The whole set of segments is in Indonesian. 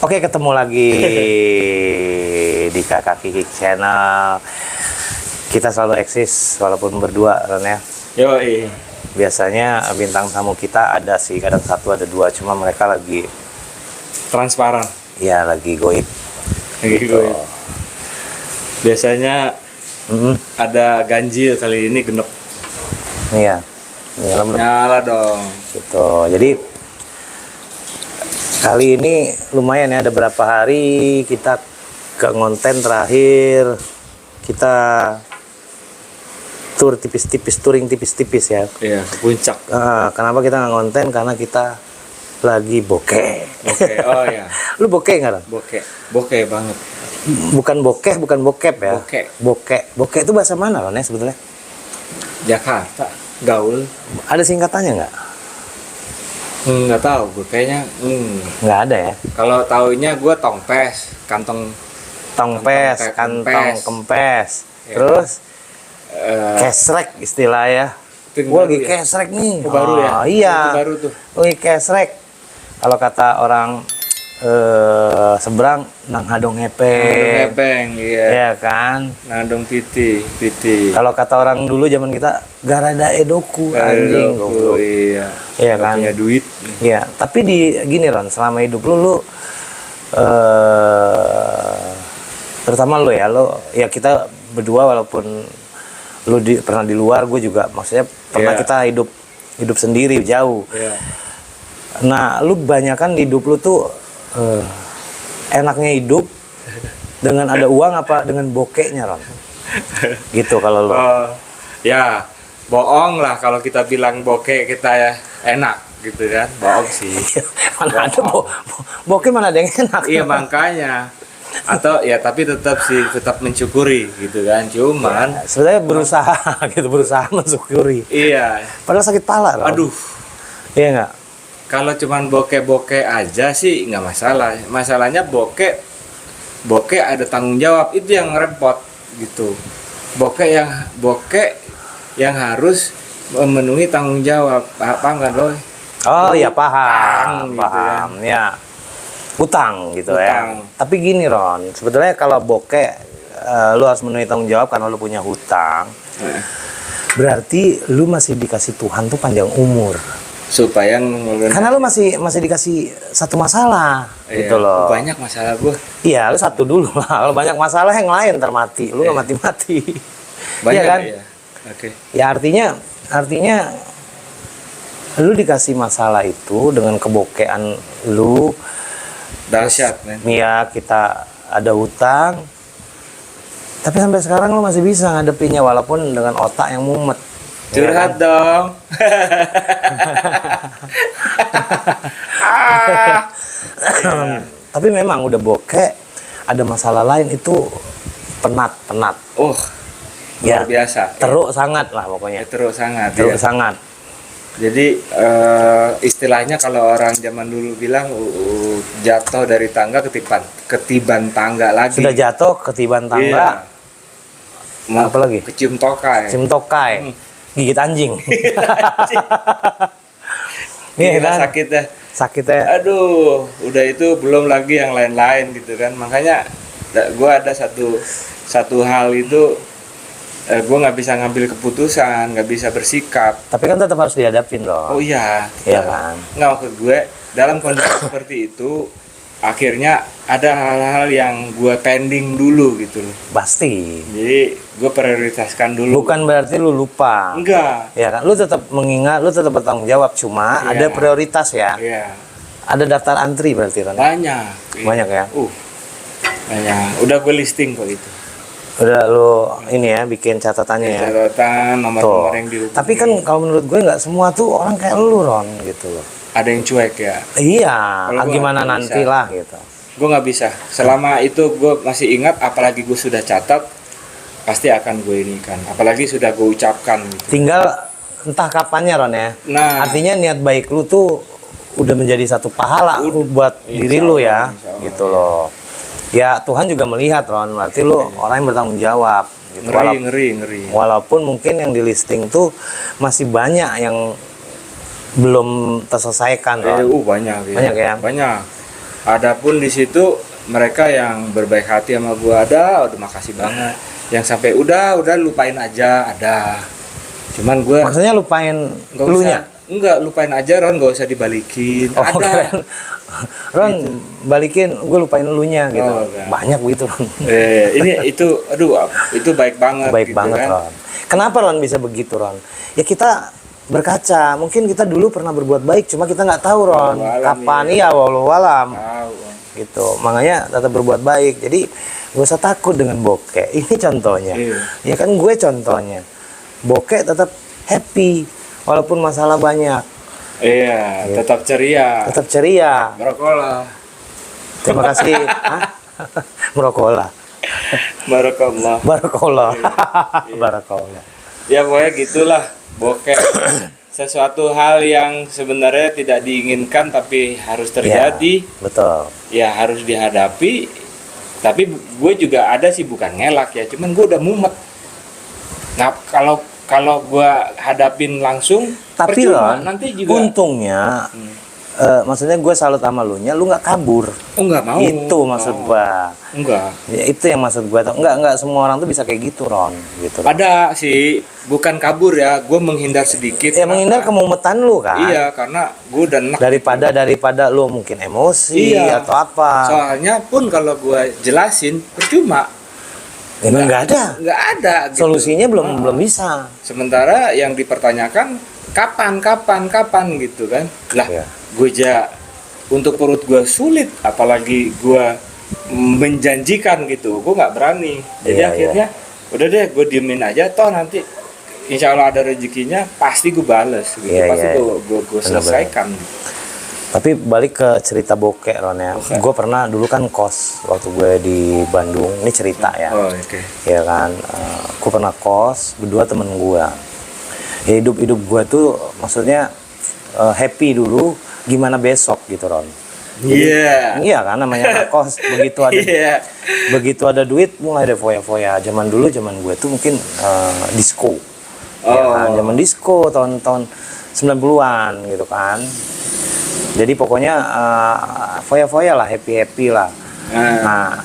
Oke, ketemu lagi di Kakak Kiki Channel. Kita selalu eksis walaupun berdua, Ron ya. Yoi. Biasanya bintang tamu kita ada sih, kadang satu ada dua, cuma mereka lagi Transparan. ya lagi goib. Gitu. Biasanya ada ganjil, kali ini genep. Iya. Iya, Nyala dong. gitu. Jadi kali ini lumayan ya, ada berapa hari kita ke ngonten terakhir. Kita tur tipis-tipis, touring tipis-tipis ya. Iya, ke puncak. Kenapa kita nggak ngonten? Karena kita lagi bokeh. Oke, oh ya. Lu bokeh nggak, Ron? Bokeh banget. Bukan bokeh, bukan bokep ya. Bokeh. Bokeh itu bahasa mana, Ron ya sebetulnya? Jakarta, gaul. Ada singkatannya nggak? Nggak tahu, gue kayaknya. Nggak ada ya. Kalau taunya gue tongpes, kantong. Tongpes, Kantong kantong kempes. Ya. Terus eh, kesrek istilah ya. Itu yang Gua baru lagi ya? kesrek nih. Oh, baru ya? Iya. Itu baru tuh. Wih, kesrek. Kalau kata orang seberang nang hadong ngepeng. Nebeng, iya. Iya kan? Nandong piti. Kalau kata orang dulu zaman kita garada edoku anjing goblok. Iya. Iya Nggak kan? punya duit. Iya, tapi di gini Ron, selama hidup lu terutama lu ya kita berdua walaupun lu pernah di luar, gue juga maksudnya pernah Iya. kita hidup sendiri jauh. Iya. Nah, lu banyakan hidup lu tuh enaknya hidup dengan ada uang apa dengan bokehnya, Ron? Gitu kalau lu. Ya, bohong lah kalau kita bilang bokeh kita ya enak gitu kan. Bohong sih. Mana ada bokeh, mana ada yang enak. Iya, makanya. Atau ya tapi tetap mensyukuri gitu kan. Cuman Sebenarnya berusaha mensyukuri. iya. Padahal sakit pala, Ron. Aduh. Iya nggak? Kalau cuman bokeh aja sih nggak masalah. Masalahnya bokeh ada tanggung jawab, itu yang repot gitu. Bokeh yang harus memenuhi tanggung jawab. Paham kan, Roy? Oh iya, paham, Utang, gitu paham. Ya, utang gitu ya. Utang. Tapi gini Ron, sebetulnya kalau bokeh lu harus memenuhi tanggung jawab karena lu punya hutang. Berarti lu masih dikasih Tuhan tuh panjang umur. Supaya Karena lu masih dikasih satu masalah gitu loh. banyak masalah gue. Iya, lu satu dulu lah. Kalau banyak masalah yang lain termati, lu nggak mati-mati. Banyak Iya kan? ya. Oke. Ya artinya lu dikasih masalah itu dengan kebokean lu. Dahsyat, men. Iya, kita ada hutang. Tapi sampai sekarang lu masih bisa ngadepinnya walaupun dengan otak yang mumet. Curhat Ya kan? dong. Tapi memang udah bokeh, ada masalah lain itu penat. Oh, Ya, luar biasa. teruk sangat lah pokoknya. Terus sangat. Teruk Ya. sangat. Jadi istilahnya kalau orang zaman dulu bilang jatuh dari tangga ketiban tangga lagi. Sudah jatuh ketiban tangga, Mau apa lagi? kecium tokai. cium tokai, gigit anjing. Iya Gila, kan? sakitnya. Sakitnya. Aduh, udah itu belum lagi yang lain-lain gitu kan. Makanya gue ada satu hal itu gue nggak bisa ngambil keputusan, nggak bisa bersikap. Tapi kan tetap harus dihadapin loh. Oh iya, Iya kan? nggak maksud gue dalam kondisi seperti itu akhirnya ada hal-hal yang gue pending dulu gitu loh. Pasti. Jadi gue prioritaskan dulu. Bukan berarti lu lupa. Enggak. Ya kan? Lu tetap mengingat, lu tetap bertanggung jawab. Cuma Iya. ada prioritas ya. Iya. Ada daftar antri berarti kan? Banyak. Banyak ya? Banyak. Udah gue listing kok itu. Udah lu ini ya bikin catatannya ya. Catatan nomor-nomor Tuh. yang dihubungi. Tapi kan kalau menurut gue nggak semua tuh orang kayak lu Ron gitu loh. Ada yang cuek ya. Iya, Kalau gua gimana nggak nanti bisa. lah gitu. Gue nggak bisa. Selama itu gue masih ingat, apalagi gue sudah catat, pasti akan gue ini kan. Apalagi sudah gue ucapkan. Gitu. Tinggal entah kapannya Ron ya. Nah. Artinya niat baik lu tuh udah menjadi satu pahala buat diri lu ya, insya Allah, gitu loh. Ya Tuhan juga melihat Ron, berarti lu orang yang bertanggung jawab. Gitu. Ngeri. Walaupun mungkin yang di listing tuh masih banyak yang belum terselesaikan Ron. Banyak Banyak ya? Banyak. Adapun di situ mereka yang berbaik hati sama gua udah makasih banget. Yang sampai udah lupain aja ada. Cuman gua Maksudnya lupain nggak elunya? usah, enggak lupain aja Ron, nggak usah dibalikin. Oh, Ada. keren. Ron, balikin, gue lupain elunya gitu. Oh, enggak. Banyak begitu, Ron. Ini itu aduh itu baik banget Baik gitu banget, kan. Ron. Kenapa Ron bisa begitu, Ron? Ya kita berkaca, mungkin kita dulu pernah berbuat baik, cuma kita nggak tahu, Ron. Wallahualam, Kapan iya. ya, wallahualam. Tahu. Gitu. Makanya tetap berbuat baik. Jadi gak usah takut dengan bokeh. Ini contohnya. Iya. Ya kan gue contohnya. Bokeh tetap happy walaupun masalah banyak. Iya, tetap ceria. Tetap ceria. Barakallah. Terima kasih. Hah? Merokola. Barakallah. Barakallah. Barakallah. Ya pokoknya gitulah bokeh. Sesuatu hal yang sebenarnya tidak diinginkan tapi harus terjadi. Ya, betul. Ya harus dihadapi. Tapi gue juga ada sih, bukan ngelak ya, cuman gue udah mumet. Nah kalau gue hadapin langsung, Tapi percuma, Ron, nanti juga untungnya maksudnya gue salut sama lu nya, lu nggak kabur. oh nggak mau. Itu maksud gua. Enggak. Ya, itu yang maksud gua. Nggak semua orang tuh bisa kayak gitu, Ron. Gitu. Ada sih, bukan kabur ya, gue menghindar sedikit. Ya menghindar kemumetan lu kan. Iya, karena gue udah enak. Daripada lu mungkin emosi Iya. atau apa. Soalnya pun kalau gue jelasin percuma. Emang nggak ada. Nggak ada. Gitu. Solusinya belum bisa. Sementara yang dipertanyakan kapan gitu kan. Lah, Iya. gue untuk perut gue sulit, apalagi gue menjanjikan gitu, gue nggak berani. Jadi Iya, akhirnya udah deh, gue diemin aja. Toh nanti insya Allah ada rezekinya, pasti gue bales gitu. Iya, Pasti iya. gue selesaikan. Tapi balik ke cerita bokeh, Ron ya. Oke. Gue pernah dulu kan kos waktu gue di Bandung. Ini cerita ya. Oh, oke. Ya kan, gue pernah kos berdua temen gue. Ya, hidup gue tuh maksudnya happy dulu, gimana besok gitu, Ron. Iya. Iya kan, namanya anak kos, Iya. begitu ada duit mulai ada foya-foya. Zaman gue tuh mungkin disco. Ya Oh. kan, zaman disco tahun-tahun 90-an gitu kan. Jadi pokoknya foya-foya lah, happy lah. Nah,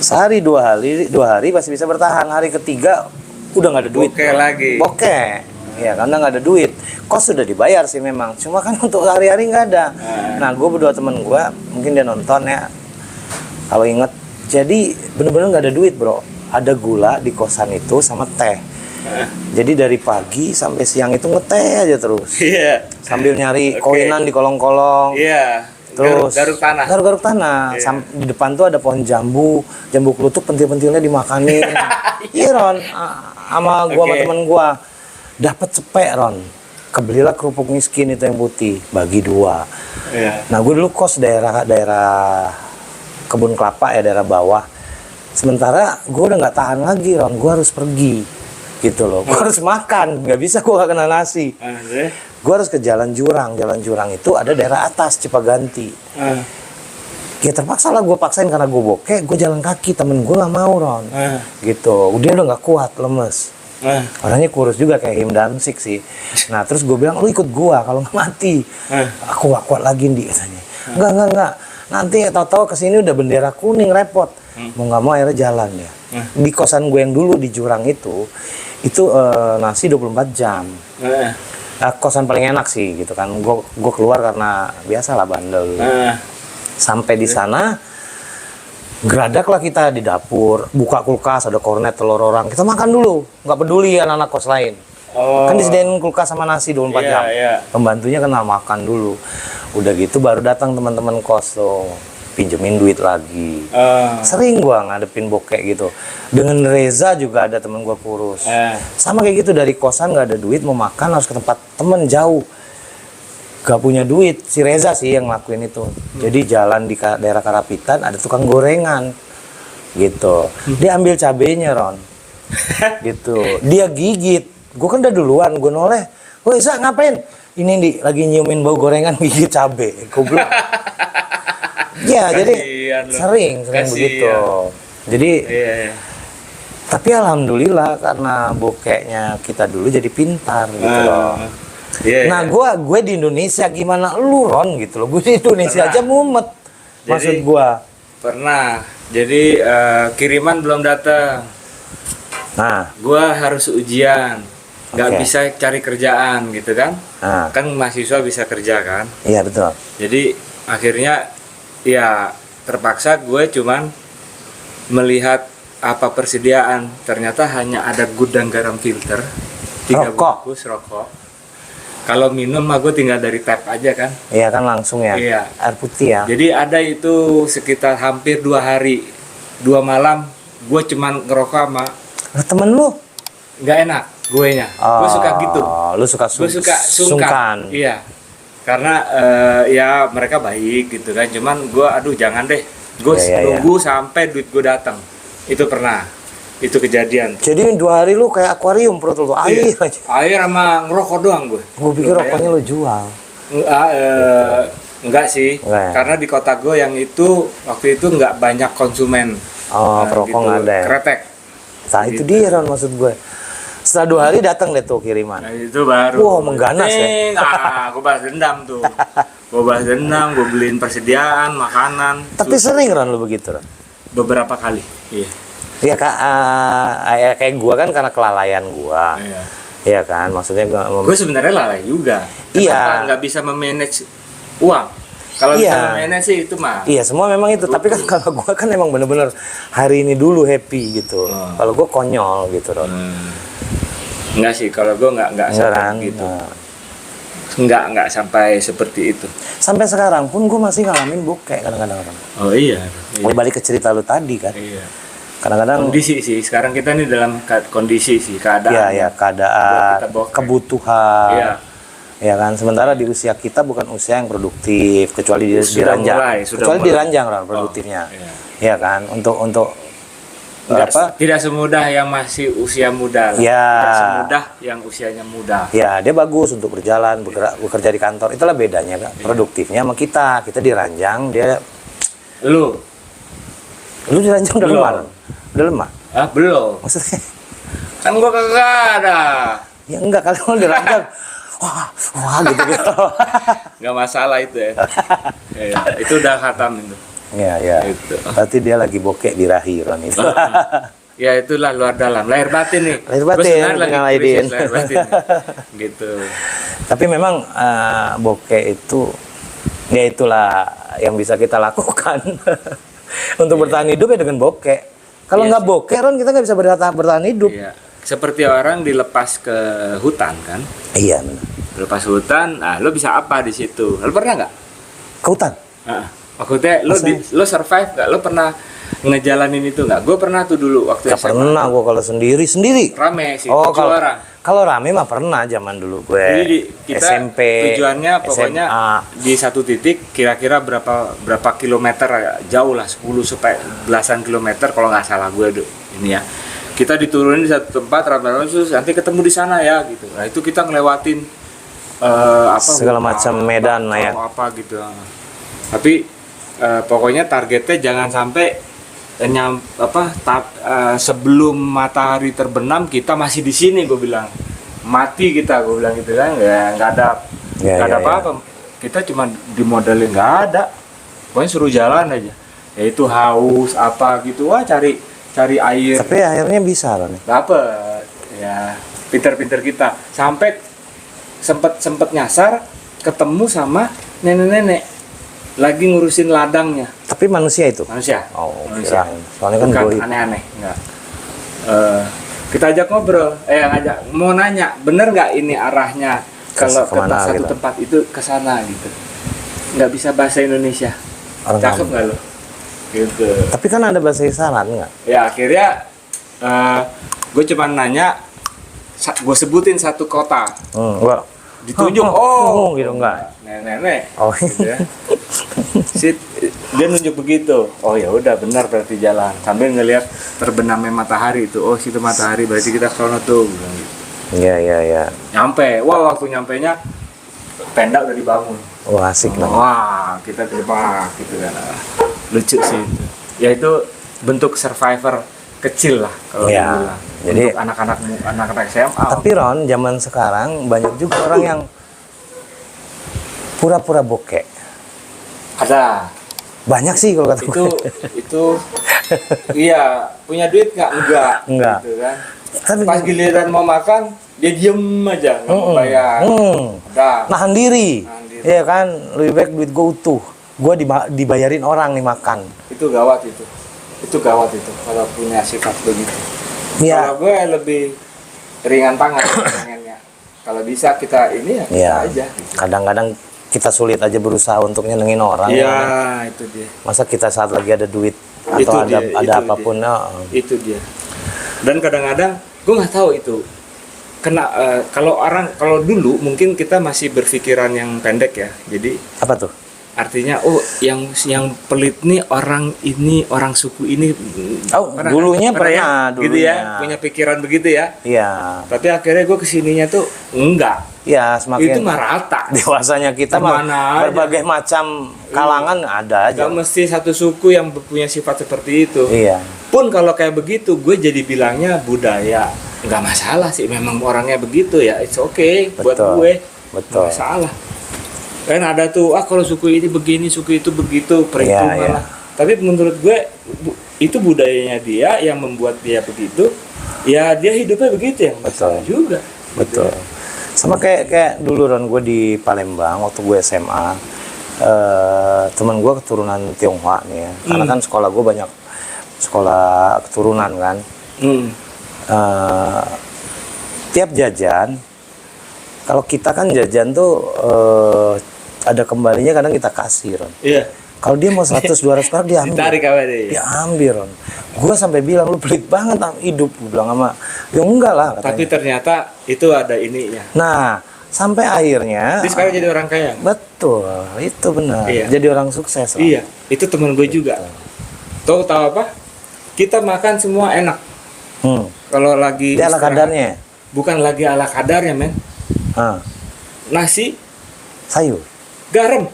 sehari dua hari masih bisa bertahan. Hari ketiga udah nggak ada duit. Bokeh lagi. Bokeh. Ya, karena nggak ada duit. Kos sudah dibayar sih memang. Cuma kan untuk hari-hari nggak ada. Nah, gue berdua temen gue, mungkin dia nonton ya. Kalau inget, jadi bener-bener nggak ada duit, bro. Ada gula di kosan itu sama teh. Jadi dari pagi sampai siang itu ngeteh aja terus. Iya. Sambil nyari Oke. koinan di kolong-kolong. Iya. Terus garuk tanah. Garuk tanah. Iya. Di depan tuh ada pohon jambu kelutuk, pentil-pentilnya dimakanin. Iya, Ron. Sama gua sama Oke. temen gua dapat cepek, Ron. Kebelilah kerupuk miskin itu yang putih, bagi 2. Iya. Nah, gue dulu kos daerah kebun kelapa ya, daerah bawah. Sementara gue udah nggak tahan lagi, Ron. Gue harus pergi, gitu loh. Gue harus makan, nggak bisa gue gak kena nasi. Gue harus ke Jalan Jurang. Jalan Jurang itu ada daerah atas Cipaganti. Ya terpaksa lah gue paksain karena gue bokeh. Gue jalan kaki, temen gue nggak mau, Ron. Gitu. Dia udah nggak kuat, lemes. Orangnya kurus juga kayak Him Damsik sih. Nah terus gue bilang, lu ikut gue kalau nggak mati. Aku nggak kuat lagi, Di, katanya. Enggak. Nanti tahu-tahu kesini udah bendera kuning, repot. Mau nggak mau akhirnya jalan ya. Di kosan gue yang dulu di Jurang itu nasi 24 jam. Kosan paling enak sih gitu kan. Gue keluar karena biasalah bandel. Sampai di sana geradak lah kita di dapur, buka kulkas, ada kornet telur orang, kita makan dulu, nggak peduli anak-anak kos lain. Kan disediain kulkas sama nasi 24 jam. Pembantunya kenal makan dulu. Udah gitu baru datang teman-teman kos tuh, pinjemin duit lagi. Sering gua ngadepin bokeh gitu. Dengan Reza juga ada temen gua kurus. Sama kayak gitu, dari kosan nggak ada duit, mau makan harus ke tempat temen jauh. Gak punya duit, si Reza sih yang ngelakuin itu. Jadi jalan di daerah Karapitan ada tukang gorengan gitu. Dia ambil cabenya, Ron. Gitu. Dia gigit. Gue kan udah duluan, gue noleh. Woi, Sa, ngapain? Ini Di, lagi nyiumin bau gorengan, gigit cabe. Goblok. Ya, jadi sering begitu. Jadi tapi alhamdulillah karena bokehnya kita dulu jadi pintar gitu loh. Nah, gue di Indonesia, gimana lu, Ron, gitu loh. Gue di Indonesia aja mumet. maksud gua. Pernah. Jadi kiriman belum datang. Nah, Gua harus ujian. Nggak Oke. bisa cari kerjaan gitu kan. nah, Kan mahasiswa bisa kerja kan. iya betul. Jadi akhirnya ya terpaksa gue cuman melihat apa persediaan. Ternyata hanya ada gudang garam filter, 3 Rokok. bungkus rokok. Kalau minum mah gue tinggal dari tap aja kan. Iya kan langsung ya. Iya. Air putih ya. Jadi ada itu sekitar hampir 2 hari, 2 malam gue cuman ngerokok sama Lah, temen lu? nggak enak gue nya. Gue suka gitu. Lu suka Gue suka sungkan. Iya. Karena ya mereka baik gitu kan. Cuman gue aduh jangan deh. Gue Iya, iya, nunggu sampai duit gue datang. Itu pernah. Itu kejadian. Jadi 2 hari lu kayak akuarium perut lu, air Iya. aja. Air sama ngerokok doang gue. Gue pikir rokoknya lu jual. Enggak sih. Enggak ya? Karena di kota gue yang itu waktu itu nggak banyak konsumen. Oh, perokok nggak ada ya? Kretek. Nah itu dia Ron maksud gue. Setelah 2 hari datang deh tuh kiriman. Nah, itu baru. Wow, mengganas ya. Gue balas dendam tuh. Gue balas dendam, gue beliin persediaan, makanan. Tapi sering Ron lu begitu Ron? Beberapa kali. Iya. Iya kak, ya, kayak gua kan karena kelalaian gua. Iya. Iya kan, maksudnya gua Gue sebenarnya lalai juga. Iya. Kenapa nggak bisa memanage uang? Kalau Iya. bisa memanage sih itu mah. Iya semua memang itu, tapi kan kalau gua kan emang bener-bener hari ini dulu happy gitu. Oh. Kalau gua konyol gitu Ron. Enggak sih, kalau gue nggak Iya sampai kan? gitu. Nah, Nggak sampai seperti itu. sampai sekarang pun gua masih ngalamin bokeh kadang-kadang Ron. Oh iya. Gua balik ke cerita lu tadi kan. Iya. Kadang-kadang Kondisi sih. Sekarang kita nih dalam kondisi sih keadaan. iya ya keadaan, Kita bokeh. kebutuhan. Iya. Ya kan, sementara di usia kita bukan usia yang produktif kecuali Sudah diranjang. mulai, sudah Kecuali mulai. diranjang Ron produktifnya. Oh, iya. Iya kan, untuk apa? Tidak semudah yang masih usia muda lah. Ya. Tidak semudah yang usianya muda. Ya, dia bagus untuk berjalan, bekerja di kantor. Itulah bedanya, Kak. Produktifnya sama kita. Kita diranjang, dia Lu? lu diranjang udah Belum. lemah. Udah lemah. Ah, belum. Maksudnya Kan gua kagak ada. ya enggak kalau diranjang. Wah gitu gitu. Nggak masalah itu ya. Ya, itu udah khatam itu. Iya, iya. Itu. Berarti dia lagi bokek di rahir Ron itu. Ya itulah luar dalam, lahir batin nih. Lahir Gua batin, sebenarnya lagi Kang krisis Aidin. lahir batin. Gitu. Tapi memang bokeh itu ya itulah yang bisa kita lakukan untuk bertahan hidup ya dengan bokeh. Kalau Iya nggak sih. bokeh Ron kita nggak bisa bertahan hidup. Iya. Seperti orang dilepas ke hutan kan. Iya benar. Lepas hutan, lo bisa apa di situ? Lo pernah nggak? Ke hutan. Maksudnya lo survive nggak? Lo pernah ngejalanin itu nggak? Gue pernah tuh dulu waktu Gak SMA. pernah gua kalau sendiri. Rame sih, Oh, 7 orang. kalau rame mah pernah zaman dulu gue. Jadi kita SMP, tujuannya pokoknya SMA. di satu titik kira-kira berapa kilometer ya, jauh lah 10 sampai belasan kilometer kalau nggak salah gue ini ya. Kita diturunin di satu tempat rame-rame terus nanti ketemu di sana ya gitu. Nah itu kita ngelewatin Segala macam medan lah ya. apa gitu. Tapi pokoknya targetnya jangan sampai sebelum matahari terbenam kita masih di sini, gue bilang mati kita, gue bilang gitu kan, ya nggak ada Ya, ya, apa-apa, kita cuma dimodelin nggak ada, pokoknya suruh jalan aja, yaitu haus apa gitu, wah cari air, Tapi akhirnya bisa loh nih. dapet, ya pinter-pinter kita, sampai sempet nyasar ketemu sama nenek-nenek lagi ngurusin ladangnya. Tapi manusia itu. Manusia. Oh, Manusia. kirain. Soalnya kan Bukan goib. aneh-aneh, enggak. Kita ajak ngobrol, mau nanya, bener nggak ini arahnya kalau ke kemana satu gitu? tempat itu ke sana gitu. Nggak bisa bahasa Indonesia. Orang Cakep kampung. nggak lo? Gitu. Tapi kan ada bahasa isyarat nggak? Ya akhirnya gue cuma nanya, gue sebutin satu kota, Enggak. ditunjuk, gitu enggak. nenek-nenek. Oh. Gitu ya. Dia nunjuk begitu. Oh ya udah benar berarti jalan. Sambil ngelihat terbenamnya matahari itu. Oh situ matahari berarti kita ke sono tuh. Bilang gitu. Iya, iya, iya. Nyampe. Wah waktu nyampenya tenda udah dibangun. Oh, asik lah. Wah kita terbang gitu kan. Lucu sih itu. Ya itu bentuk survivor kecil lah kalau Iya. dibilang. Jadi Untuk anak-anak SMA. tapi Ron, zaman sekarang banyak juga orang yang pura-pura bokeh. Ada. Banyak sih kalau kata gue. itu iya, punya duit enggak Enggak. gitu kan. Tapi Pas giliran mau makan dia diem aja nggak mau bayar. Udah. nahan diri. Nahan diri. Iya kan, lebih baik duit gue utuh. Gue dibayarin orang nih makan. Itu gawat itu. Itu gawat itu kalau punya sifat begitu. Iya. Kalau gue lebih ringan tangan pengennya. Kalau bisa kita ini ya kita Iya. aja. Kadang-kadang kita sulit aja berusaha untuk nyenengin orang. Iya, ya kan? itu dia. Masa kita saat lagi ada duit atau Itu ada dia, itu apapun, Itu dia. Dan kadang-kadang gue nggak tahu itu. Kalau dulu mungkin kita masih berpikiran yang pendek ya. Jadi apa tuh? artinya yang pelit nih orang ini, orang suku ini. Oh, dulunya pernah, ya? Gitu dulunya. ya, punya pikiran begitu ya. Iya. Tapi akhirnya gue kesininya tuh enggak. Ya, semakin Itu mah rata. dewasanya kita mah Kemana aja. berbagai macam kalangan ada aja. Gak mesti satu suku yang punya sifat seperti itu. Iya. Pun kalau kayak begitu, gue jadi bilangnya budaya. Nggak masalah sih, memang orangnya begitu ya. It's okay buat Betul. gue. Betul. Nggak masalah. Kan ada tuh, kalau suku ini begini, suku itu begitu, perhitungan Iya, iya. lah. Tapi menurut gue, itu budayanya dia yang membuat dia begitu. Ya dia hidupnya begitu ya. Betul. Juga. Betul. Sama kayak dulu Ron, gue di Palembang waktu gue SMA, teman gue keturunan Tionghoa nih ya. Karena kan sekolah gue banyak sekolah keturunan kan. Tiap jajan, kalau kita kan jajan tuh ada kembalinya, kadang kita kasih Ron. Iya. Kalau dia mau 100-200 perak dia ambil. Ditarik apa deh? Dia ambil Ron. Gue sampai bilang lu pelit banget hidup. Gue bilang sama, ya enggak lah katanya. Tapi ternyata itu ada ininya. Nah, sampai akhirnya Dia sekarang jadi orang kaya. betul, itu benar. Iya. Jadi orang sukses. Ron. Iya, itu temen gue juga. Tahu apa? Kita makan semua enak. Kalau lagi Dia ala istirahat. kadarnya. Bukan lagi ala kadarnya, men. Ah, Nasi, sayur. garam.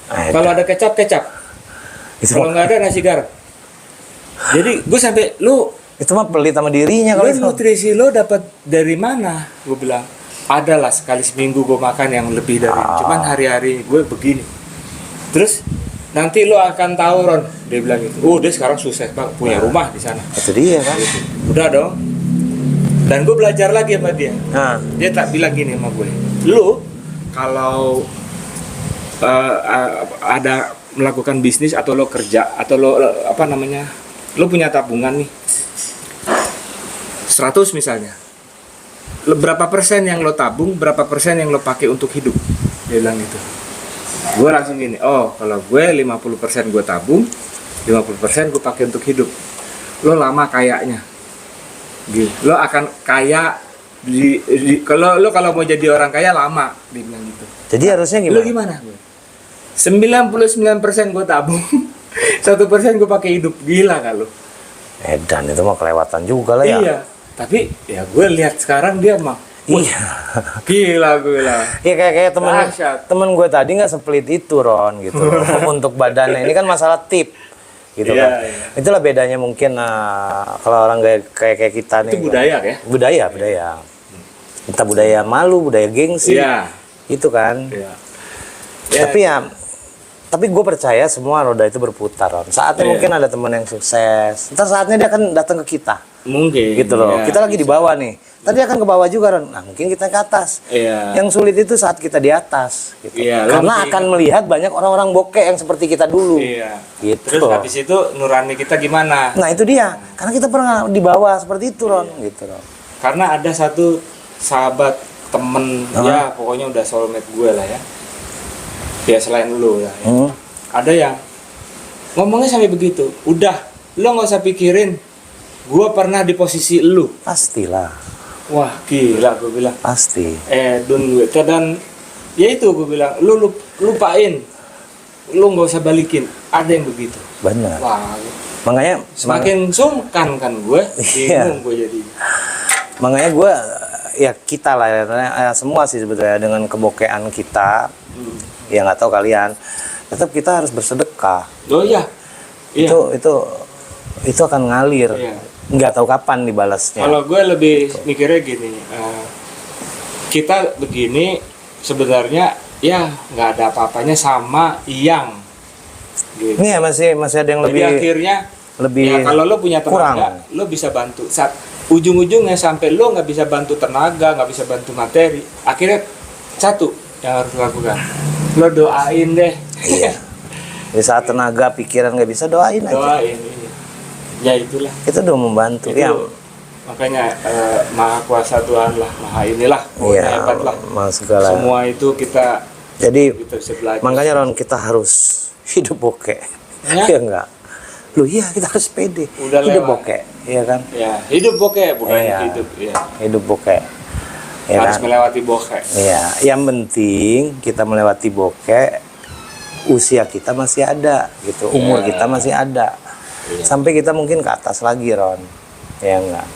Ah, Kalau ada kecap, kecap. itu Kalau nggak ada nasi garam. Jadi gue sampai lu mah pelit sama dirinya kalau itu. nutrisi lo dapat dari mana? Gue bilang adalah sekali seminggu gue makan yang lebih dari. Cuman hari-hari gue begini. Terus nanti lo akan tahu Ron. Dia bilang gitu. Oh dia sekarang sukses bang, punya rumah di sana. Itu dia kan. Udah dong. Dan gue belajar lagi sama dia. Nah, Dia tak bilang gini sama gue. Lu kalau ada melakukan bisnis atau lo kerja atau lo lo punya tabungan nih 100 misalnya, berapa persen yang lo tabung, berapa persen yang lo pakai untuk hidup? Dia bilang gitu. Gue langsung gini, oh kalau gue 50% gue tabung, 50% gue pakai untuk hidup. Lo lama kayaknya gitu. Lo akan kaya kalau mau jadi orang kaya lama, dia bilang gitu. jadi harusnya Lo gimana? gimana? 99% gue tabung, 1% gue pakai hidup. Gila kan lo? Edan itu mah kelewatan juga lah ya. Iya. Tapi ya gue lihat sekarang dia mah Iya. gila gue bilang. Iya kayak Dahsyat. temen gue tadi nggak sepelit itu Ron gitu. Untuk badannya ini kan masalah tip gitu Iya, kan. iya. Itulah bedanya mungkin kalau orang kayak kita nih. Itu budaya ya? Budaya. Kita budaya malu, budaya gengsi. Iya. Itu kan. Iya. Tapi gue percaya semua roda itu berputar Ron. Saatnya Iya. mungkin ada temen yang sukses. Ntar saatnya dia akan datang ke kita. Mungkin. Gitu loh. Iya, Kita lagi di bawah nih. Tadi akan ke bawah juga Ron. Nah, mungkin kita ke atas. Iya. Yang sulit itu saat kita di atas gitu. Iya, Karena mungkin. akan melihat banyak orang-orang bokeh yang seperti kita dulu. Iya. Gitu. Terus habis itu nurani kita gimana? Nah, itu dia. Karena kita pernah di bawah seperti itu Ron, gitu Ron. Karena ada satu sahabat temen ya pokoknya udah soulmate gue lah ya. Ya selain lu ya. Ada yang ngomongnya sampai begitu. Udah, lo nggak usah pikirin. Gue pernah di posisi lu. Pastilah. Wah gila gue bilang. Pasti. Dun gue dan ya itu gue bilang lu lupain. Lu nggak usah balikin. Ada yang begitu. Benar. Wah. Makanya Semakin sungkan kan gue. Iya. Bingung gue jadi. makanya gue ya kita lah ya, semua sih sebetulnya dengan kebokehan kita. Ya nggak tahu kalian. Tetap kita harus bersedekah. Oh iya. Iya. Itu akan ngalir. Iya. Nggak tahu kapan dibalasnya. Kalau gue lebih mikirnya gini, kita begini sebenarnya ya nggak ada apa-apanya sama yang Gitu. Ini ya masih ada yang Jadi akhirnya lebih ya kalau lo punya tenaga, kurang. lo bisa bantu. Saat ujung-ujungnya sampai lo nggak bisa bantu tenaga, nggak bisa bantu materi, akhirnya satu yang harus dilakukan, lo doain deh. Iya. Di saat tenaga pikiran nggak bisa, doain aja. Doain. Ya itulah. Itu udah membantu. Itu Ya, makanya maha kuasa Tuhan lah, maha inilah, iya, hebat lah. segala. Semua itu kita Jadi bisa belajar. makanya Ron, kita harus hidup bokeh. Ya? Ya enggak? Lu iya, kita harus pede. Udah Hidup lewat. bokeh, iya kan? Ya, hidup bokeh bukan Iya. hidup ya. Hidup bokeh. Ya Harus kan? melewati bokeh. Iya, yang penting kita melewati bokeh, usia kita masih ada gitu, umur Iya. kita masih ada. Iya. Sampai kita mungkin ke atas lagi, Ron. Ya enggak?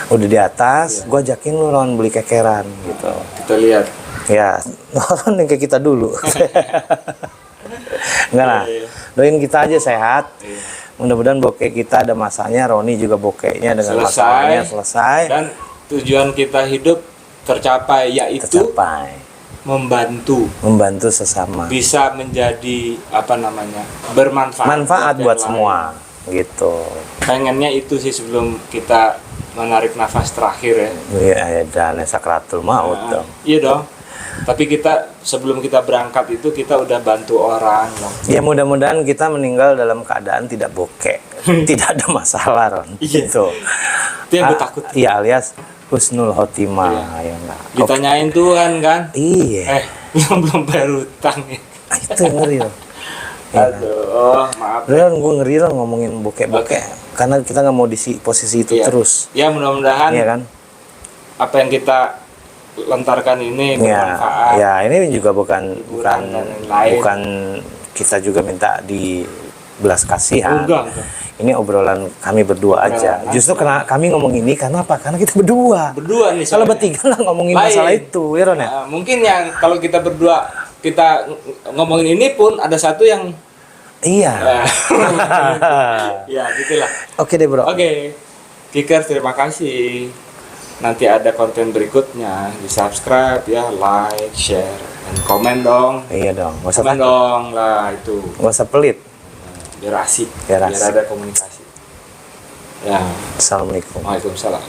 Udah di atas, gua ajakin lu, Ron, beli kekeran gitu. Kita lihat. Ya, Ron yang kayak kita dulu. Enggak lah. Iya. Doain kita aja sehat. Iya. Mudah-mudahan bokeh kita ada masanya, Roni juga bokehnya dengan Selesai. masalahnya selesai. Dan tujuan kita hidup tercapai, yaitu Tercapai. membantu sesama. bisa menjadi apa namanya, bermanfaat Manfaat buat yang semua lain. gitu. Pengennya itu sih sebelum kita menarik nafas terakhir ya. Iya, dan sakratul maut Nah, dong. iya dong. Tapi kita sebelum kita berangkat itu kita udah bantu orang dong. Ya mudah-mudahan kita meninggal dalam keadaan tidak bokeh. Tidak ada masalah, Ron. Iya. Gitu. Itu yang gue takut. Iya, alias husnul khotimah, ya enggak. Ditanyain Tuhan kan, Iya. belum bayar utang ya. Itu ngeri, Ron. Ya, kan? Aduh, maaf. Ron, gue ngeri, Ron, ngomongin bokeh-bokeh. Karena kita nggak mau di posisi itu Iya. terus. Ya mudah-mudahan Iya kan? apa yang kita lontarkan ini Ya, bermanfaat. ya ini juga bukan dan lain-lain. bukan kita juga minta di belas kasihan. Enggak. Ini obrolan kami berdua aja. Obrolan Justru karena kami ngomong ini karena apa? Karena kita berdua. Berdua nih. Kalau soalnya. bertiga nggak ngomongin Lain. masalah itu, ya Ron ya? Nah, mungkin yang kalau kita berdua kita ngomongin ini pun ada satu yang Iya. ya gitulah. Oke deh bro. Oke. Kicker, terima kasih. Nanti ada konten berikutnya, di subscribe ya, like, share, dan komen dong. Iya dong. Nggak usah Komen takut. dong lah itu. Nggak usah pelit. Biar asik, Biar biar asik. ada komunikasi. Ya, Assalamualaikum. Waalaikumsalam.